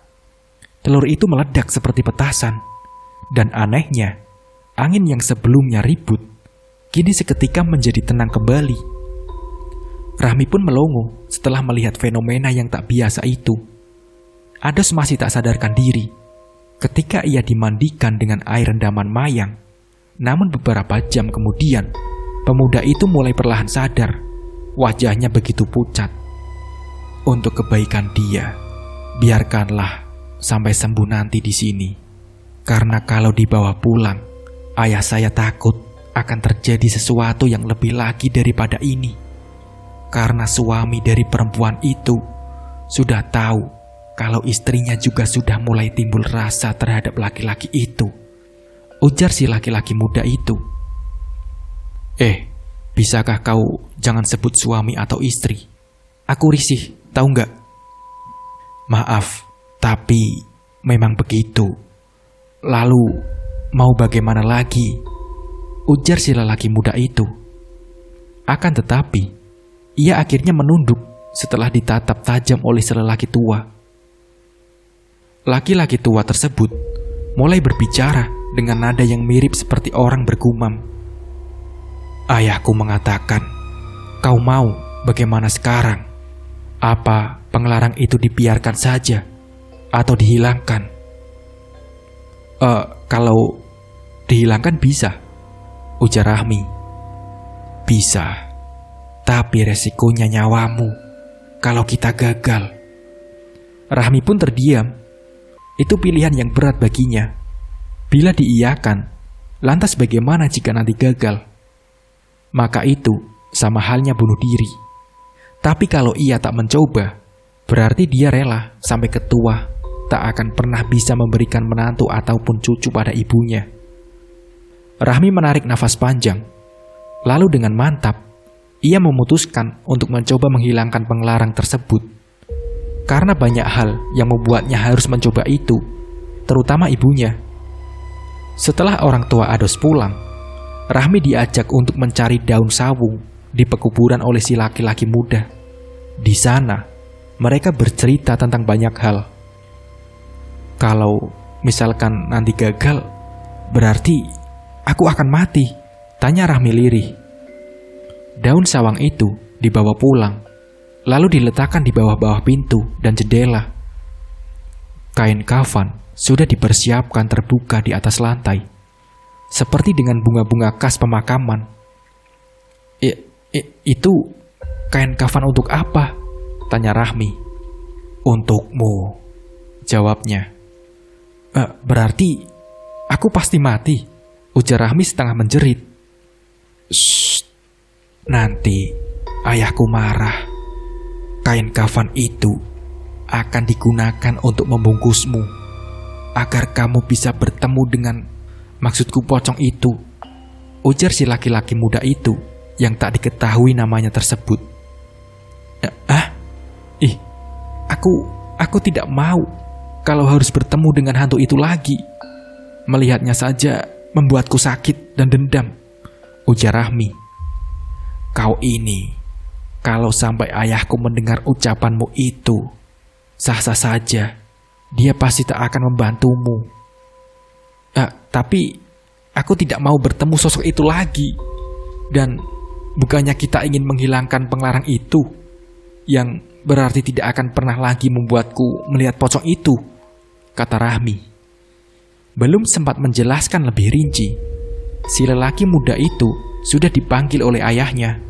Telur itu meledak seperti petasan, dan anehnya, angin yang sebelumnya ribut, kini seketika menjadi tenang kembali. Rahmi pun melongo setelah melihat fenomena yang tak biasa itu. Ados masih tak sadarkan diri ketika ia dimandikan dengan air rendaman mayang. Namun beberapa jam kemudian, pemuda itu mulai perlahan sadar. Wajahnya begitu pucat. Untuk kebaikan dia, biarkanlah sampai sembuh nanti di sini. Karena kalau dibawa pulang, ayah saya takut akan terjadi sesuatu yang lebih lagi daripada ini. Karena suami dari perempuan itu sudah tahu kalau istrinya juga sudah mulai timbul rasa terhadap laki-laki itu. Ujar si laki-laki muda itu. Bisakah kau jangan sebut suami atau istri? Aku risih, tahu nggak? Maaf, tapi memang begitu. Lalu, mau bagaimana lagi? Ujar si lelaki muda itu. Akan tetapi, ia akhirnya menunduk setelah ditatap tajam oleh si lelaki tua. Laki-laki tua tersebut mulai berbicara dengan nada yang mirip seperti orang bergumam. Ayahku mengatakan, kau mau bagaimana sekarang? Apa penglarang itu dibiarkan saja atau dihilangkan? Kalau dihilangkan bisa, ujar Rahmi. Bisa, tapi resikonya nyawamu kalau kita gagal. Rahmi pun terdiam. Itu pilihan yang berat baginya. Bila diiyakan, lantas bagaimana jika nanti gagal? Maka itu sama halnya bunuh diri. Tapi kalau ia tak mencoba, berarti dia rela sampai ketua tak akan pernah bisa memberikan menantu ataupun cucu pada ibunya. Rahmi menarik nafas panjang. Lalu dengan mantap, ia memutuskan untuk mencoba menghilangkan penglarang tersebut. Karena banyak hal yang membuatnya harus mencoba itu, terutama ibunya. Setelah orang tua Ados pulang, Rahmi diajak untuk mencari daun sawung di pekuburan oleh si laki-laki muda. Di sana, mereka bercerita tentang banyak hal. Kalau misalkan nanti gagal, berarti aku akan mati, tanya Rahmi lirih. Daun sawang itu dibawa pulang, lalu diletakkan di bawah-bawah pintu dan jendela. Kain kafan sudah dipersiapkan terbuka di atas lantai, seperti dengan bunga-bunga khas pemakaman. Itu kain kafan untuk apa? Tanya Rahmi. Untukmu, jawabnya. Berarti aku pasti mati, ujar Rahmi setengah menjerit. Shh, nanti ayahku marah. Kain kafan itu akan digunakan untuk membungkusmu, agar kamu bisa bertemu dengan maksudku pocong itu, ujar si laki-laki muda itu yang tak diketahui namanya tersebut. Aku tidak mau kalau harus bertemu dengan hantu itu lagi. Melihatnya saja membuatku sakit dan dendam, ujar Rahmi. Kau ini, kalau sampai ayahku mendengar ucapanmu itu, sah-sah saja, dia pasti tak akan membantumu. Tapi aku tidak mau bertemu sosok itu lagi. Dan bukannya kita ingin menghilangkan penglarang itu, yang berarti tidak akan pernah lagi membuatku melihat pocong itu, kata Rahmi. Belum sempat menjelaskan lebih rinci, si lelaki muda itu sudah dipanggil oleh ayahnya.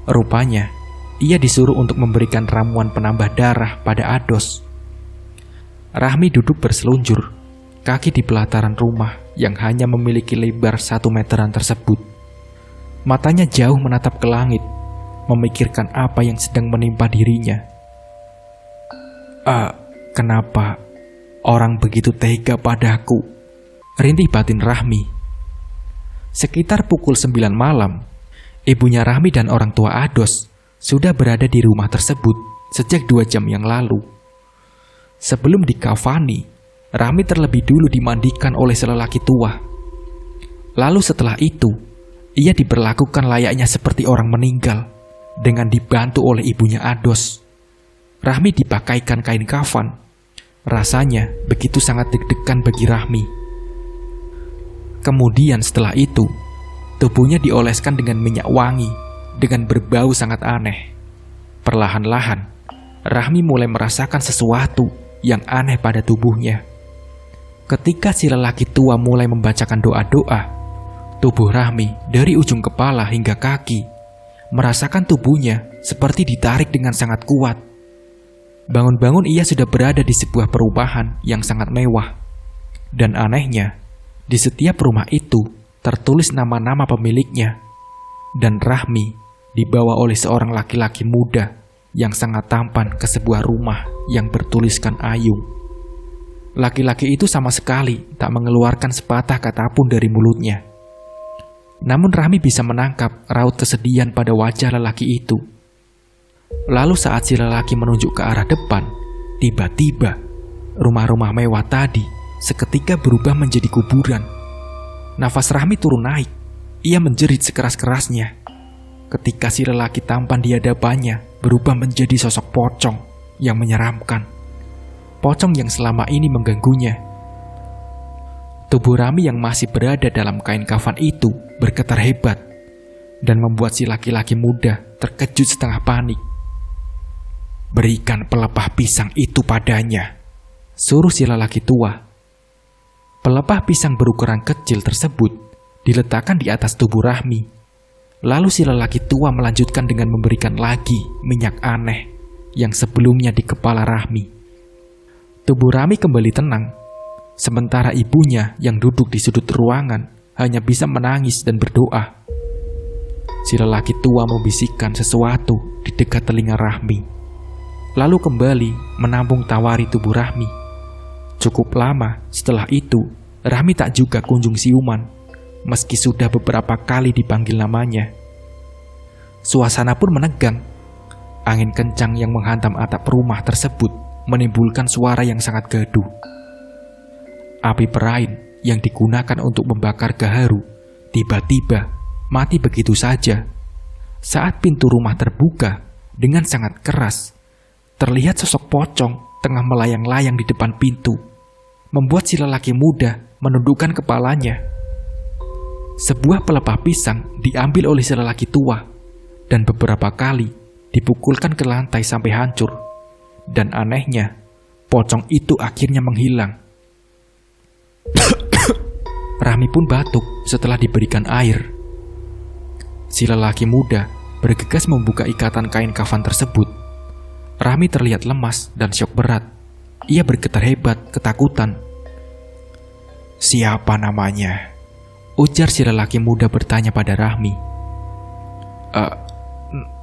Rupanya, ia disuruh untuk memberikan ramuan penambah darah pada Ados. Rahmi duduk berselunjur, kaki di pelataran rumah yang hanya memiliki lebar 1 meteran tersebut. Matanya jauh menatap ke langit, memikirkan apa yang sedang menimpa dirinya. Kenapa orang begitu tega padaku? rintih batin Rahmi. Sekitar pukul 9 malam, ibunya Rahmi dan orang tua Ados sudah berada di rumah tersebut sejak 2 jam yang lalu. Sebelum dikafani, Rahmi terlebih dulu dimandikan oleh selelaki tua. Lalu setelah itu, ia diperlakukan layaknya seperti orang meninggal dengan dibantu oleh ibunya Ados. Rahmi dipakaikan kain kafan. Rasanya begitu sangat deg-degan bagi Rahmi. Kemudian setelah itu, tubuhnya dioleskan dengan minyak wangi dengan berbau sangat aneh. Perlahan-lahan, Rahmi mulai merasakan sesuatu yang aneh pada tubuhnya. Ketika si lelaki tua mulai membacakan doa-doa, tubuh Rahmi dari ujung kepala hingga kaki merasakan tubuhnya seperti ditarik dengan sangat kuat. Bangun-bangun ia sudah berada di sebuah perumahan yang sangat mewah. Dan anehnya, di setiap rumah itu tertulis nama-nama pemiliknya. Dan Rahmi dibawa oleh seorang laki-laki muda yang sangat tampan ke sebuah rumah yang bertuliskan Ayung. Laki-laki itu sama sekali tak mengeluarkan sepatah kata pun dari mulutnya. Namun Rahmi bisa menangkap raut kesedihan pada wajah lelaki itu. Lalu saat si lelaki menunjuk ke arah depan, tiba-tiba rumah-rumah mewah tadi seketika berubah menjadi kuburan. Nafas Rahmi turun naik. Ia menjerit sekeras-kerasnya ketika si lelaki tampan di hadapannya berubah menjadi sosok pocong yang menyeramkan. Pocong yang selama ini mengganggunya. Tubuh Rahmi yang masih berada dalam kain kafan itu bergetar hebat dan membuat si laki-laki muda terkejut setengah panik. "Berikan pelepah pisang itu padanya," suruh si lelaki tua. Pelepah pisang berukuran kecil tersebut diletakkan di atas tubuh Rahmi. Lalu si lelaki tua melanjutkan dengan memberikan lagi minyak aneh yang sebelumnya di kepala Rahmi. Tubuh Rahmi kembali tenang. Sementara ibunya yang duduk di sudut ruangan hanya bisa menangis dan berdoa. Si lelaki tua membisikkan sesuatu di dekat telinga Rahmi, lalu kembali menampung tawari tubuh Rahmi. Cukup lama setelah itu, Rahmi tak juga kunjung siuman, meski sudah beberapa kali dipanggil namanya. Suasana pun menegang. Angin kencang yang menghantam atap rumah tersebut menimbulkan suara yang sangat gaduh. Api perain yang digunakan untuk membakar gaharu tiba-tiba mati begitu saja. Saat pintu rumah terbuka dengan sangat keras, terlihat sosok pocong tengah melayang-layang di depan pintu, membuat si lelaki muda menundukkan kepalanya. Sebuah pelepah pisang diambil oleh si lelaki tua dan beberapa kali dipukulkan ke lantai sampai hancur. Dan anehnya, pocong itu akhirnya menghilang. Rahmi pun batuk setelah diberikan air. Si lelaki muda bergegas membuka ikatan kain kafan tersebut. Rahmi terlihat lemas dan syok berat. Ia bergetar hebat, ketakutan. "Siapa namanya?" ujar si lelaki muda bertanya pada Rahmi.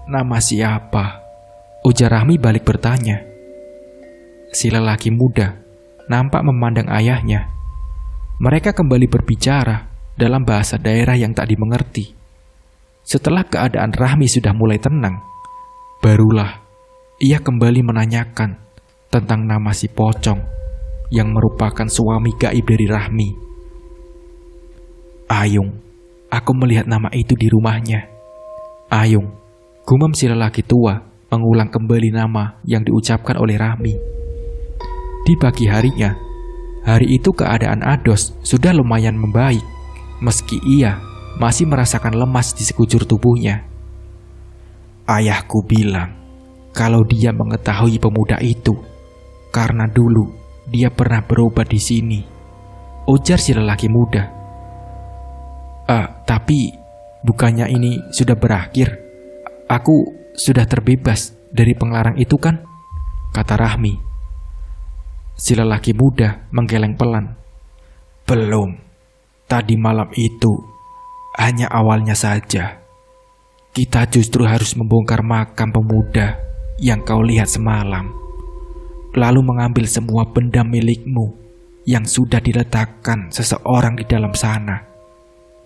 Nama siapa?" ujar Rahmi balik bertanya. Si lelaki muda nampak memandang ayahnya. Mereka kembali berbicara dalam bahasa daerah yang tak dimengerti. Setelah keadaan Rahmi sudah mulai tenang, barulah ia kembali menanyakan tentang nama si pocong yang merupakan suami gaib dari Rahmi. "Ayung, aku melihat nama itu di rumahnya." "Ayung," gumam si lelaki tua mengulang kembali nama yang diucapkan oleh Rahmi. Di pagi harinya, hari itu keadaan Ados sudah lumayan membaik, meski ia masih merasakan lemas di sekujur tubuhnya. "Ayahku bilang kalau dia mengetahui pemuda itu karena dulu dia pernah berobat di sini," ujar si lelaki muda. Tapi bukannya ini sudah berakhir? Aku sudah terbebas dari penglarang itu kan?" kata Rahmi. Si lelaki muda menggeleng pelan. "Belum. Tadi malam itu hanya awalnya saja. Kita justru harus membongkar makam pemuda yang kau lihat semalam, lalu mengambil semua benda milikmu yang sudah diletakkan seseorang di dalam sana.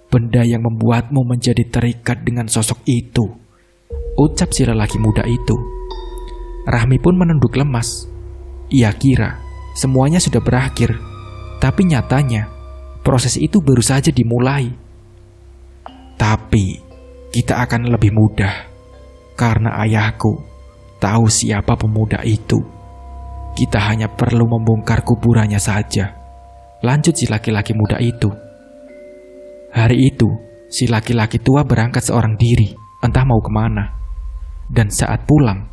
Benda yang membuatmu menjadi terikat dengan sosok itu, ucap si lelaki muda itu. Rahmi pun menunduk lemas. Ia kira semuanya sudah berakhir, tapi nyatanya proses itu baru saja dimulai. Tapi kita akan lebih mudah, karena ayahku tahu siapa pemuda itu. Kita hanya perlu membongkar kuburannya saja, lanjut si laki-laki muda itu. Hari itu, si laki-laki tua berangkat seorang diri, entah mau kemana. Dan saat pulang,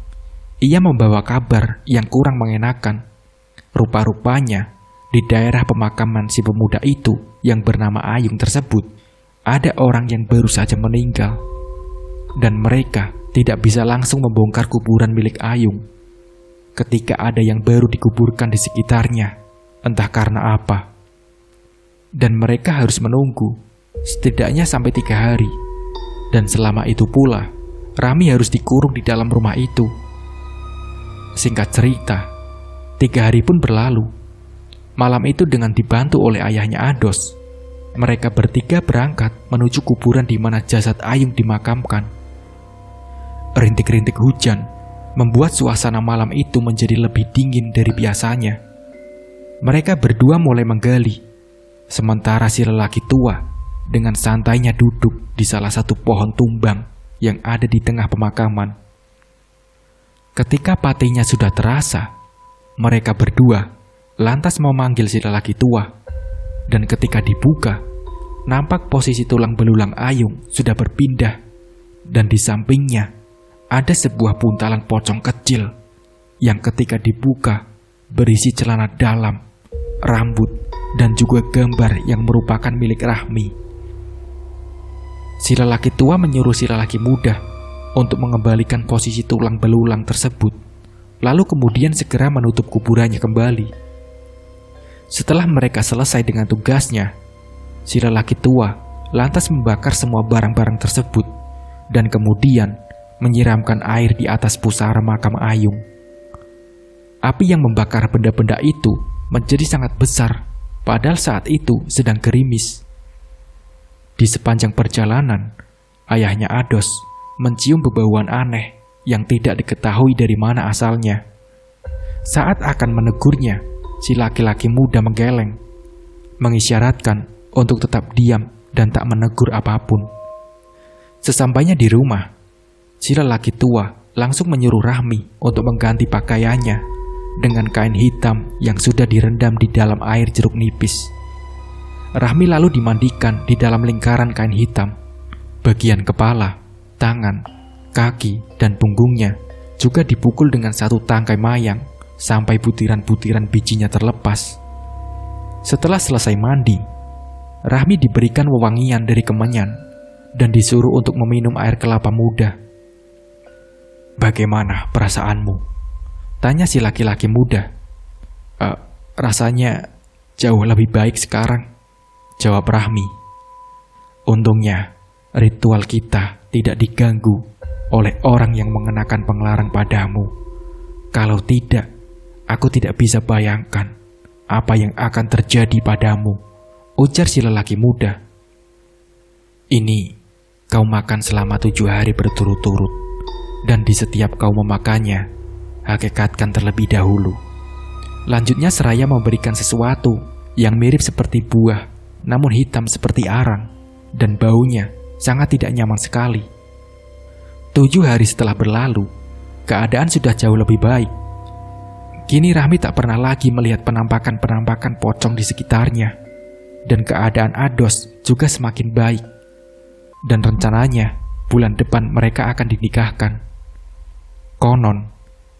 ia membawa kabar yang kurang mengenakan. Rupa-rupanya, di daerah pemakaman si pemuda itu yang bernama Ayung tersebut, ada orang yang baru saja meninggal. Dan mereka tidak bisa langsung membongkar kuburan milik Ayung ketika ada yang baru dikuburkan di sekitarnya, entah karena apa. Dan mereka harus menunggu setidaknya sampai 3 hari. Dan selama itu pula, Rahmi harus dikurung di dalam rumah itu. Singkat cerita, 3 hari pun berlalu. Malam itu dengan dibantu oleh ayahnya Ados, mereka bertiga berangkat menuju kuburan di mana jasad Ayung dimakamkan. Rintik-rintik hujan membuat suasana malam itu menjadi lebih dingin dari biasanya. Mereka berdua mulai menggali, sementara si lelaki tua dengan santainya duduk di salah satu pohon tumbang yang ada di tengah pemakaman. Ketika patinya sudah terasa, mereka berdua lantas memanggil si lelaki tua. Dan ketika dibuka, nampak posisi tulang belulang Ayung sudah berpindah, dan di sampingnya ada sebuah buntalan pocong kecil yang ketika dibuka berisi celana dalam, rambut, dan juga gambar yang merupakan milik Rahmi. Si lelaki tua menyuruh si lelaki muda untuk mengembalikan posisi tulang belulang tersebut, lalu kemudian segera menutup kuburannya kembali. Setelah mereka selesai dengan tugasnya, si lelaki tua lantas membakar semua barang-barang tersebut dan kemudian menyiramkan air di atas pusara makam Ayung. Api yang membakar benda-benda itu menjadi sangat besar, padahal saat itu sedang gerimis. Di sepanjang perjalanan, ayahnya Ados mencium bebauan aneh yang tidak diketahui dari mana asalnya. Saat akan menegurnya, si laki-laki muda menggeleng, mengisyaratkan untuk tetap diam dan tak menegur apapun. Sesampainya di rumah, si lelaki tua langsung menyuruh Rahmi untuk mengganti pakaiannya dengan kain hitam yang sudah direndam di dalam air jeruk nipis. Rahmi lalu dimandikan di dalam lingkaran kain hitam. Bagian kepala, tangan, kaki, dan punggungnya juga dipukul dengan satu tangkai mayang sampai butiran-butiran bijinya terlepas. Setelah selesai mandi, Rahmi diberikan wewangian dari kemenyan dan disuruh untuk meminum air kelapa muda. "Bagaimana perasaanmu?" tanya si laki-laki muda. Rasanya jauh lebih baik sekarang," jawab Rahmi. "Untungnya ritual kita tidak diganggu oleh orang yang mengenakan penglarang padamu. Kalau tidak, aku tidak bisa bayangkan apa yang akan terjadi padamu," ujar si lelaki muda. "Ini kau makan selama 7 hari berturut-turut, dan di setiap kau memakannya, hakikatkan terlebih dahulu." Lanjutnya seraya memberikan sesuatu yang mirip seperti buah, namun hitam seperti arang, dan baunya sangat tidak nyaman sekali. 7 hari setelah berlalu, keadaan sudah jauh lebih baik. Kini Rahmi tak pernah lagi melihat penampakan-penampakan pocong di sekitarnya, dan keadaan Ados juga semakin baik. Dan rencananya, bulan depan mereka akan dinikahkan. Konon,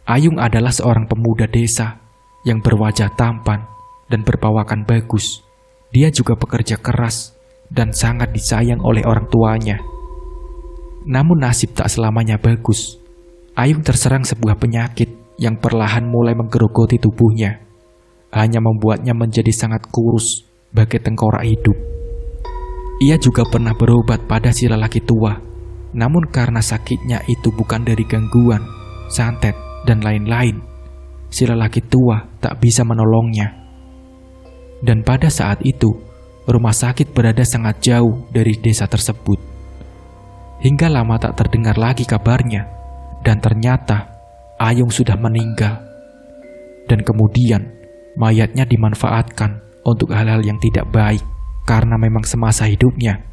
Ayung adalah seorang pemuda desa yang berwajah tampan dan berpawakan bagus. Dia juga pekerja keras dan sangat disayang oleh orang tuanya. Namun nasib tak selamanya bagus. Ayung terserang sebuah penyakit yang perlahan mulai menggerogoti tubuhnya, hanya membuatnya menjadi sangat kurus bagai tengkorak hidup. Ia juga pernah berobat pada si lelaki tua, namun karena sakitnya itu bukan dari gangguan, santet, dan lain-lain, si lelaki tua tak bisa menolongnya. Dan pada saat itu, rumah sakit berada sangat jauh dari desa tersebut. Hingga lama tak terdengar lagi kabarnya, dan ternyata Ayung sudah meninggal. Dan kemudian mayatnya dimanfaatkan untuk hal-hal yang tidak baik, karena memang semasa hidupnya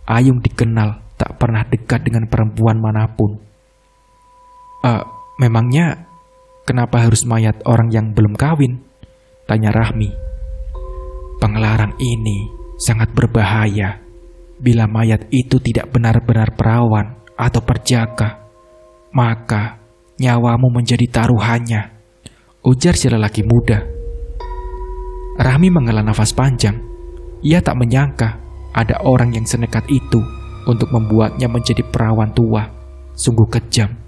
Ayung dikenal tak pernah dekat dengan perempuan manapun. Memangnya kenapa harus mayat orang yang belum kawin? Tanya Rahmi. Pengelarang ini sangat berbahaya. Bila mayat itu tidak benar-benar perawan atau perjaka, maka nyawamu menjadi taruhannya, ujar si lelaki muda. Rahmi menghela nafas panjang. Ia tak menyangka ada orang yang senekat itu untuk membuatnya menjadi perawan tua. Sungguh kejam.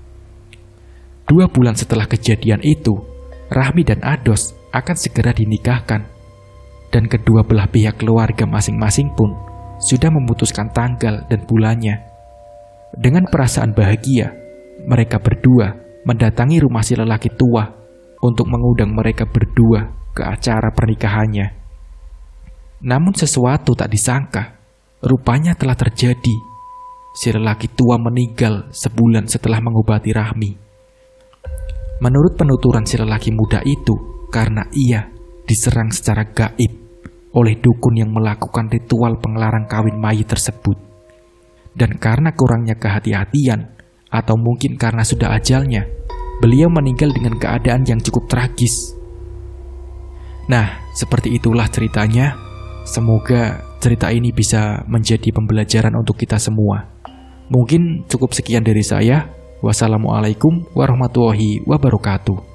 2 bulan setelah kejadian itu, Rahmi dan Ados akan segera dinikahkan. Dan kedua belah pihak keluarga masing-masing pun sudah memutuskan tanggal dan bulannya. Dengan perasaan bahagia, mereka berdua mendatangi rumah si lelaki tua untuk mengundang mereka berdua ke acara pernikahannya. Namun sesuatu tak disangka, rupanya telah terjadi. Si lelaki tua meninggal sebulan setelah mengobati Rahmi. Menurut penuturan si lelaki muda itu, karena ia diserang secara gaib oleh dukun yang melakukan ritual penglarang kawin mayit tersebut. Dan karena kurangnya kehati-hatian, atau mungkin karena sudah ajalnya, beliau meninggal dengan keadaan yang cukup tragis. Nah, seperti itulah ceritanya. Semoga cerita ini bisa menjadi pembelajaran untuk kita semua. Mungkin cukup sekian dari saya. Wassalamualaikum warahmatullahi wabarakatuh.